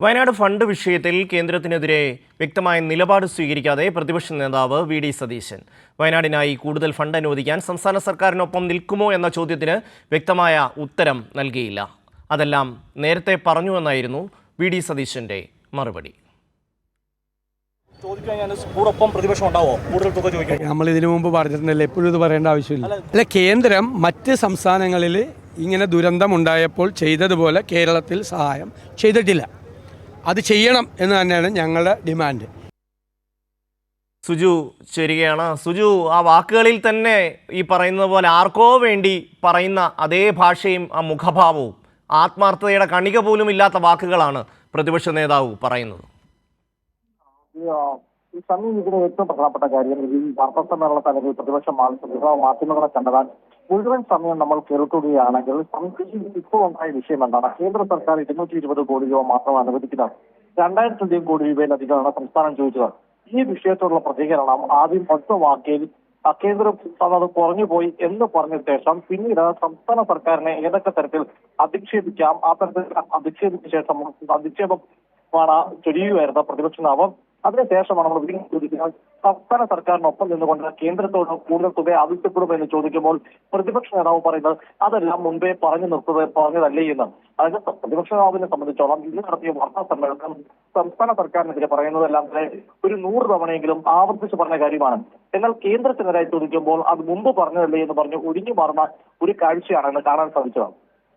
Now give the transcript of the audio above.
Wayanad fund വിഷയത്തിൽ കേന്ദ്രത്തിനെതിരെ വ്യക്തമായ നിലപാട് സ്വീകരിക്കാതെ പ്രതിപക്ഷ നേതാവ് വി.ഡി. സതീശൻ വയനാടിനായി കൂടുതൽ ഫണ്ട് അനുവദിക്കാൻ സംസ്ഥാന സർക്കാരിനൊപ്പം നിൽക്കുമോ എന്ന ചോദ്യത്തിന് വ്യക്തമായ ഉത്തരം നൽകിയില്ല. അതെല്ലാം നേരത്തെ പറഞ്ഞുവെന്നായിരുന്നു വി.ഡി. സതീശന്റെ മറുപടി. നമ്മൾ ഇതിനു മുമ്പ് പറഞ്ഞിട്ടുണ്ടല്ലോ, എപ്പോഴും ഇത് പറയേണ്ട ആവശ്യമില്ല. അല്ല, കേന്ദ്രം മറ്റ് സംസ്ഥാനങ്ങളിൽ ഇങ്ങനെ ദുരന്തമുണ്ടായപ്പോൾ ചെയ്തതുപോലെ കേരളത്തിൽ സഹായം ചെയ്തിട്ടില്ല. അത് ചെയ്യണം എന്ന് തന്നെയാണ് ഞങ്ങളുടെ ഡിമാൻഡ്. സുജു ചേരുകയാണ്. സുജു, ആ വാക്കുകളിൽ തന്നെ ഈ പറയുന്നത് പോലെ ആർക്കോ വേണ്ടി പറയുന്ന അതേ ഭാഷയും ആ മുഖഭാവവും ആത്മാർത്ഥതയുടെ കണിക പോലും ഇല്ലാത്ത വാക്കുകളാണ് പ്രതിപക്ഷ നേതാവ് പറയുന്നത്. ഈ സമയം ഇതിന് ഏറ്റവും പ്രധാനപ്പെട്ട കാര്യം ഈ വാർത്താ സമ്മേളനത്തിൽ അല്ലെങ്കിൽ പ്രതിപക്ഷ മാധ്യമങ്ങളെ കണ്ടതാൽ മുഴുവൻ സമയം നമ്മൾ കേൾക്കുകയാണെങ്കിൽ ഇപ്പോൾ ഉണ്ടായ വിഷയം എന്താണ്? കേന്ദ്ര സർക്കാർ 220 കോടി രൂപ മാത്രം അനുവദിക്കുന്നത് 2000 കോടി രൂപയിലധികമാണ് സംസ്ഥാനം ചോദിച്ചത്. ഈ വിഷയത്തോടുള്ള പ്രതികരണം ആദ്യം ഒറ്റ വാക്കിൽ കേന്ദ്രം അത് കുറഞ്ഞുപോയി എന്ന് പറഞ്ഞ ശേഷം പിന്നീട് സംസ്ഥാന സർക്കാരിനെ ഏതൊക്കെ തരത്തിൽ അധിക്ഷേപിക്കാം, ആ തരത്തിൽ അധിക്ഷേപിച്ച ശേഷം അധിക്ഷേപമാണ് ചൊരിയുകയായിരുന്ന പ്രതിപക്ഷ നേതാവ്. അതിനുശേഷമാണ് നമ്മൾ വീണ്ടും ചോദിക്കുന്നത്, സംസ്ഥാന സർക്കാരിനൊപ്പം നിന്നുകൊണ്ട് കേന്ദ്രത്തോട് കൂടുതൽ തുക ആവശ്യപ്പെടുമെന്ന് ചോദിക്കുമ്പോൾ പ്രതിപക്ഷ നേതാവ് പറയുന്നത് അതെല്ലാം മുൻപേ പറഞ്ഞതല്ലേ എന്ന്. അതായത് പ്രതിപക്ഷ നേതാവിനെ സംബന്ധിച്ചോളം ഇന്ന് നടത്തിയ വാർത്താ സമ്മേളനം സംസ്ഥാന സർക്കാരിനെതിരെ പറയുന്നതെല്ലാം ഒരു 100 തവണയെങ്കിലും ആവർത്തിച്ച് പറഞ്ഞ കാര്യമാണ്. എന്നാൽ കേന്ദ്രത്തിനെതിരായി ചോദിക്കുമ്പോൾ അത് മുമ്പ് പറഞ്ഞതല്ലേ എന്ന് പറഞ്ഞ് ഒഴിഞ്ഞു മാറുന്ന ഒരു കാഴ്ചയാണ് ഇന്ന് കാണാൻ സാധിച്ചത്.